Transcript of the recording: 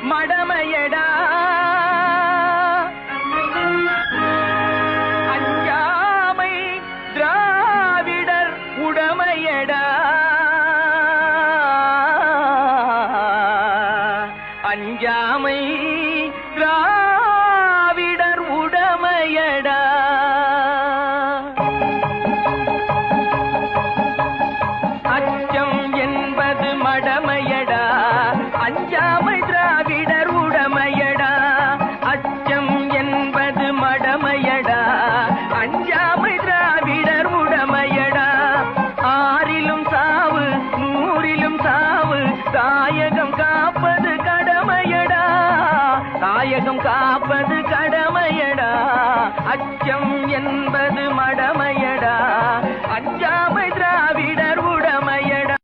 மடமையடா அஞ்சாமை திராவிடர் உடமையடா அஞ்சாமை திராவிடர் உடமையடா அச்சம் என்பது மடமையடா அஞ்சாமை திராவிடர் உடமையடா அச்சம் என்பது மடமையடா அஞ்சாமை திராவிடர் உடமையடா ஆறிலும் சாவு நூறிலும் சாவு தாயகம் காப்பது கடமையடா தாயகம் காப்பது கடமையடா அச்சம் என்பது மடமையடா